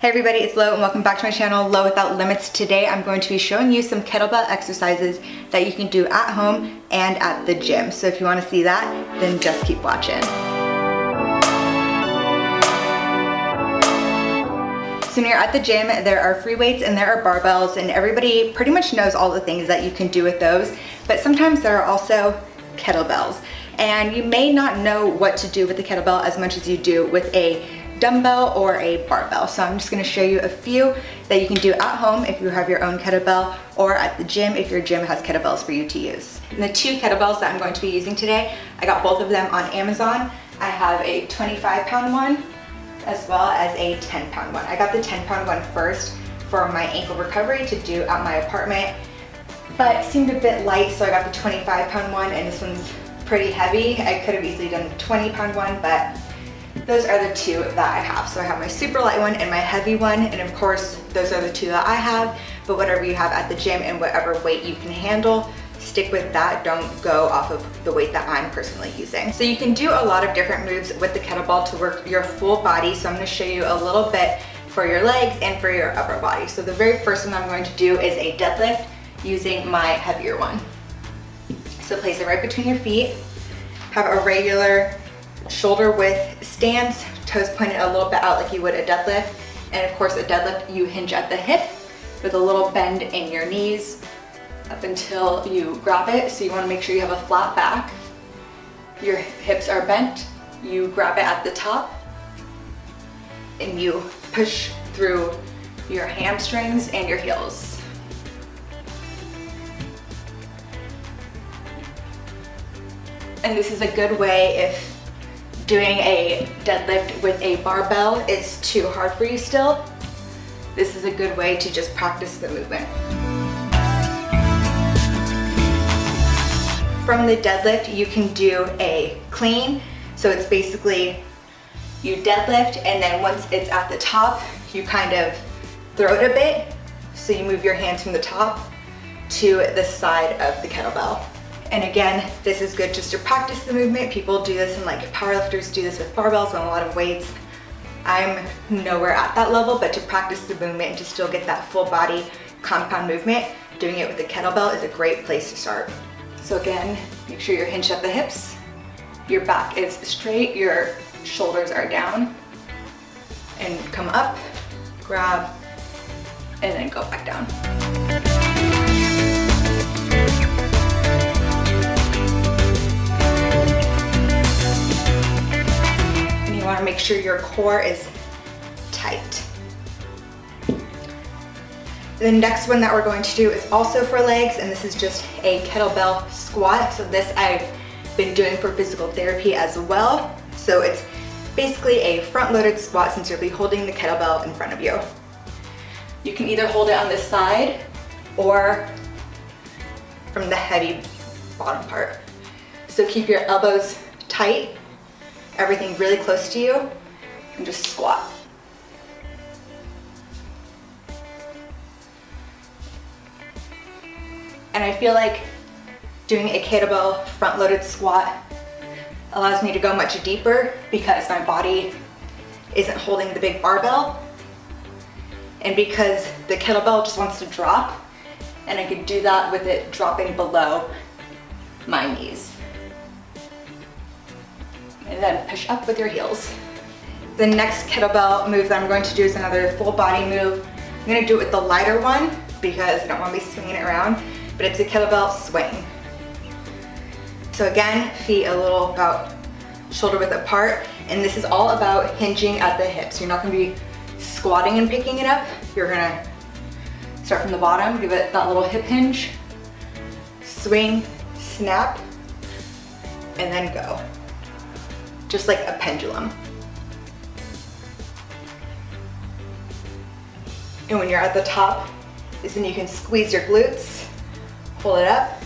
Hey everybody, it's Lo and welcome back to my channel, Lo Without Limits. Today I'm going to be showing you some kettlebell exercises that you can do at home and at the gym. So if you want to see that, then just keep watching. So when you're at the gym, there are free weights and there are barbells, and everybody pretty much knows all the things that you can do with those, but sometimes there are also kettlebells. And you may not know what to do with the kettlebell as much as you do with a dumbbell or a barbell. So I'm just gonna show you a few that you can do at home if you have your own kettlebell, or at the gym if your gym has kettlebells for you to use. And the two kettlebells that I'm going to be using today, I got both of them on Amazon. I have a 25-pound one as well as a 10-pound one. I got the 10-pound one first for my ankle recovery to do at my apartment, but it seemed a bit light, so I got the 25-pound one, and this one's pretty heavy. I could have easily done the 20-pound one, but those are the two that I have. So I have my super light one and my heavy one, and of course those are the two that I have, but whatever you have at the gym and whatever weight you can handle, stick with that. Don't go off of the weight that I'm personally using. So you can do a lot of different moves with the kettlebell to work your full body. So I'm going to show you a little bit for your legs and for your upper body. So the very first one I'm going to do is a deadlift using my heavier one. So place it right between your feet. Have a regular shoulder width stance, toes pointed a little bit out like you would a deadlift. And of course a deadlift, you hinge at the hip with a little bend in your knees up until you grab it. So you want to make sure you have a flat back. Your hips are bent. You grab it at the top and you push through your hamstrings and your heels. And this is a good way if doing a deadlift with a barbell is too hard for you still. This is a good way to just practice the movement. From the deadlift, you can do a clean. So it's basically you deadlift, and then once it's at the top, you kind of throw it a bit. So you move your hands from the top to the side of the kettlebell. And again, this is good just to practice the movement. People do this, and like powerlifters do this with barbells and a lot of weights. I'm nowhere at that level, but to practice the movement and to still get that full body compound movement, doing it with a kettlebell is a great place to start. So again, make sure you're hinged at the hips, your back is straight, your shoulders are down, and come up, grab, and then go back down. And you want to make sure your core is tight. The next one that we're going to do is also for legs, and this is just a kettlebell squat. So this I've been doing for physical therapy as well. So it's basically a front-loaded squat since you'll be holding the kettlebell in front of you. You can either hold it on this side or from the heavy bottom part. So keep your elbows tight, everything really close to you, and just squat. And I feel like doing a kettlebell front-loaded squat allows me to go much deeper because my body isn't holding the big barbell, and because the kettlebell just wants to drop, and I could do that with it dropping below my knees. And then push up with your heels. The next kettlebell move that I'm going to do is another full body move. I'm going to do it with the lighter one because I don't want to be swinging it around, but it's a kettlebell swing. So again, feet a little about shoulder width apart, and this is all about hinging at the hips. You're not going to be squatting and picking it up. You're going to start from the bottom, give it that little hip hinge, swing, snap, and then go. Just like a pendulum. And when you're at the top is when you can squeeze your glutes, pull it up,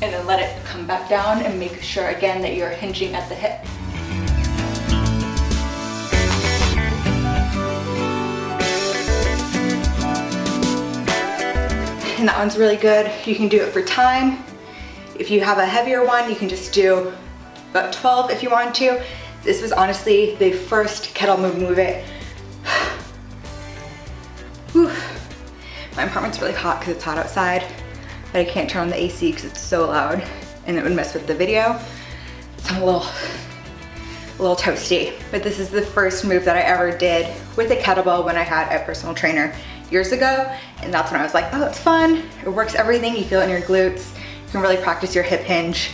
and then let it come back down, and make sure again that you're hinging at the hip. And that one's really good. You can do it for time. If you have a heavier one, you can just do about 12 if you want to. This was honestly the first kettlebell movement My apartment's really hot because it's hot outside, but I can't turn on the AC because it's so loud and it would mess with the video. So I'm a little toasty. But this is the first move that I ever did with a kettlebell when I had a personal trainer years ago. And that's when I was like, oh, it's fun. It works everything. You feel it in your glutes. You can really practice your hip hinge.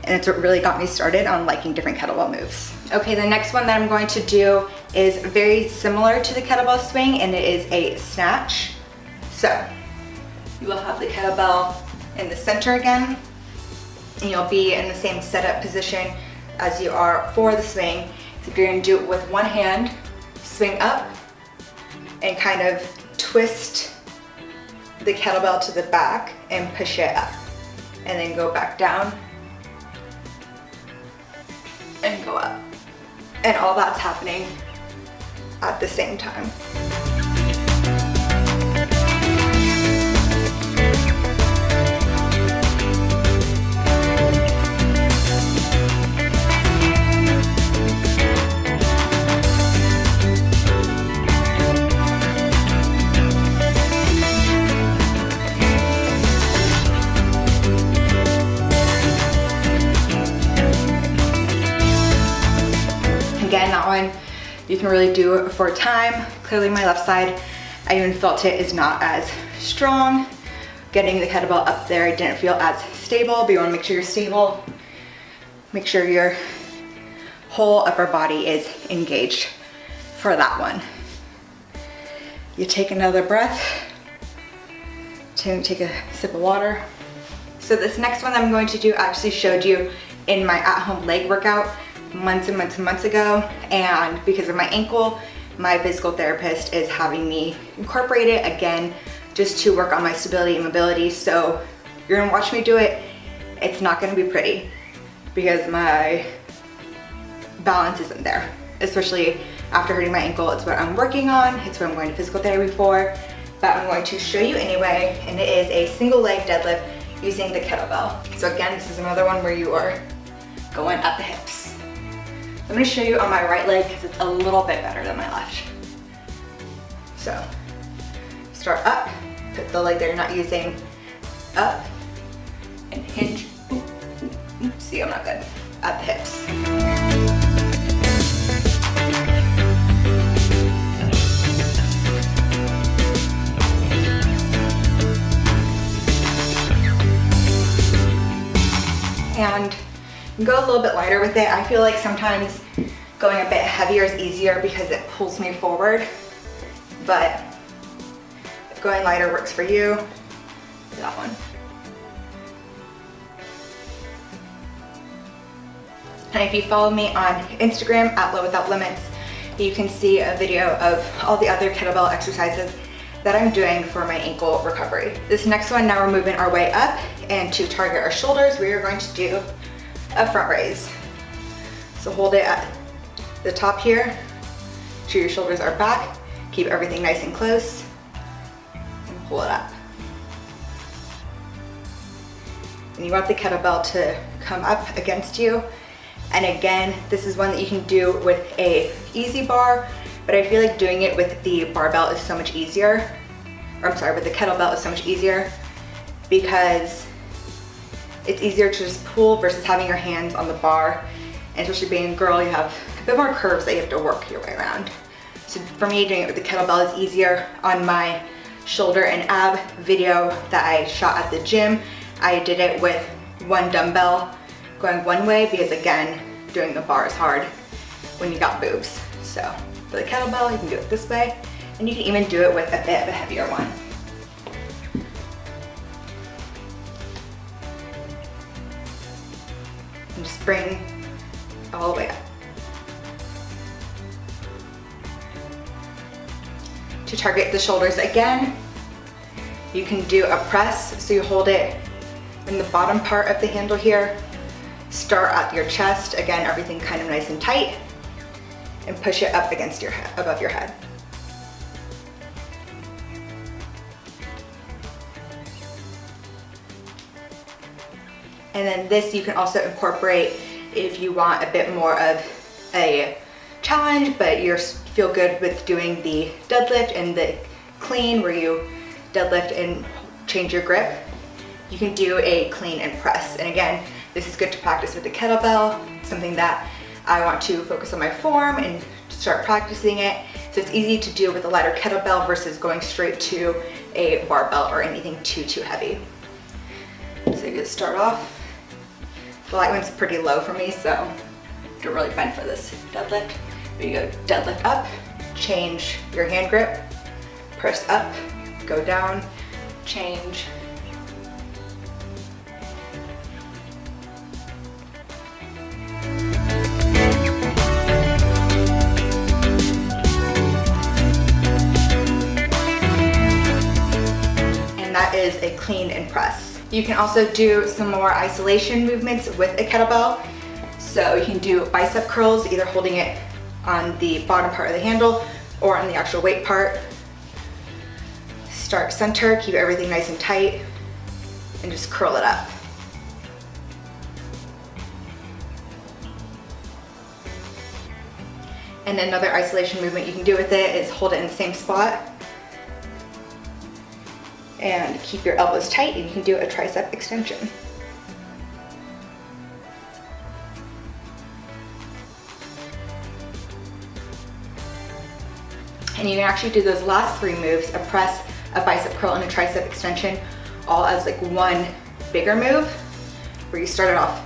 And it's what really got me started on liking different kettlebell moves. Okay, the next one that I'm going to do is very similar to the kettlebell swing, and it is a snatch. So you will have the kettlebell in the center again, and you'll be in the same setup position as you are for the swing. So you're gonna do it with one hand, swing up, and kind of twist the kettlebell to the back and push it up. And then go back down and go up. And all that's happening at the same time. Again, that one you can really do for time. Clearly my left side, I even felt it is not as strong. Getting the kettlebell up there, I didn't feel as stable, but you wanna make sure you're stable. Make sure your whole upper body is engaged for that one. You take another breath, take a sip of water. So this next one that I'm going to do, I actually showed you in my at-home leg workout months and months and months ago, and because of my ankle, my physical therapist is having me incorporate it again just to work on my stability and mobility. So you're gonna watch me do it. It's not gonna be pretty because my balance isn't there, especially after hurting my ankle. It's what I'm working on, it's what I'm going to physical therapy for, but I'm going to show you anyway, and it is a single leg deadlift using the kettlebell. So again, this is another one where you are going at the hips. I'm gonna show you on my right leg because it's a little bit better than my left. So, start up, put the leg that you're not using up, and hinge. Ooh, ooh, ooh. See, I'm not good. At the hips. And go a little bit lighter with it. I feel like sometimes going a bit heavier is easier because it pulls me forward, but if going lighter works for you, do that one. And if you follow me on Instagram at Low Without Limits, you can see a video of all the other kettlebell exercises that I'm doing for my ankle recovery. This next one, now we're moving our way up, and to target our shoulders, we are going to do a front raise. So hold it at the top here, make sure your shoulders are back, keep everything nice and close, and pull it up. And you want the kettlebell to come up against you. And again, this is one that you can do with a easy bar, but I feel like doing it with the barbell is so much easier. Or I'm sorry, with the kettlebell is so much easier because it's easier to just pull versus having your hands on the bar. And especially being a girl, you have a bit more curves that you have to work your way around. So for me, doing it with the kettlebell is easier. On my shoulder and ab video that I shot at the gym, I did it with one dumbbell going one way because again, doing the bar is hard when you got boobs. So for the kettlebell, you can do it this way, and you can even do it with a bit of a heavier one. And just bring all the way up. To target the shoulders again, you can do a press, so you hold it in the bottom part of the handle here, start at your chest, again everything kind of nice and tight, and push it up against your head, above your head. And then this you can also incorporate if you want a bit more of a challenge, but you feel good with doing the deadlift and the clean where you deadlift and change your grip, you can do a clean and press. And again, this is good to practice with the kettlebell. It's something that I want to focus on my form and start practicing it. So it's easy to do with a lighter kettlebell versus going straight to a barbell or anything too heavy. So you just start off. The light one's pretty low for me, so don't really bend for this deadlift. But you go deadlift up, change your hand grip, press up, go down, change. And that is a clean and press. You can also do some more isolation movements with a kettlebell. So you can do bicep curls, either holding it on the bottom part of the handle or on the actual weight part. Start center, keep everything nice and tight, and just curl it up. And another isolation movement you can do with it is hold it in the same spot and keep your elbows tight, and you can do a tricep extension. And you can actually do those last three moves, a press, a bicep curl, and a tricep extension, all as like one bigger move, where you started off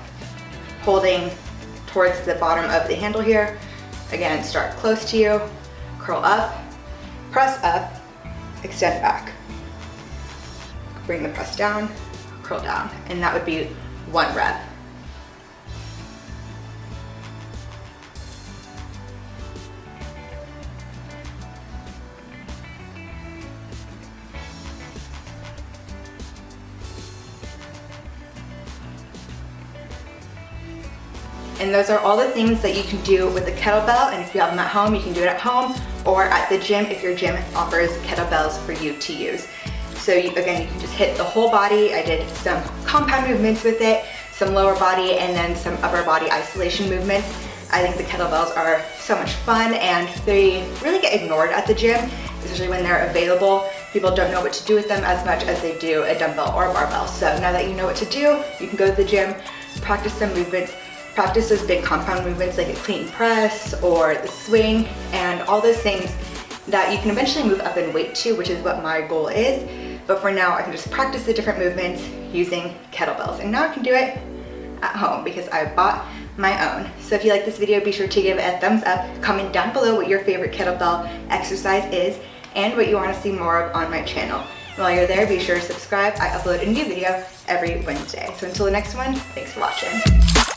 holding towards the bottom of the handle here. Again, start close to you, curl up, press up, extend back. Bring the press down, curl down, and that would be one rep. And those are all the things that you can do with the kettlebell, and if you have them at home, you can do it at home or at the gym if your gym offers kettlebells for you to use. So again, you can just hit the whole body. I did some compound movements with it, some lower body, and then some upper body isolation movements. I think the kettlebells are so much fun, and they really get ignored at the gym, especially when they're available. People don't know what to do with them as much as they do a dumbbell or a barbell. So now that you know what to do, you can go to the gym, practice some movements, practice those big compound movements like a clean press or the swing, and all those things that you can eventually move up in weight to, which is what my goal is. But for now, I can just practice the different movements using kettlebells. And now I can do it at home because I bought my own. So if you like this video, be sure to give it a thumbs up. Comment down below what your favorite kettlebell exercise is and what you want to see more of on my channel. While you're there, be sure to subscribe. I upload a new video every Wednesday. So until the next one, thanks for watching.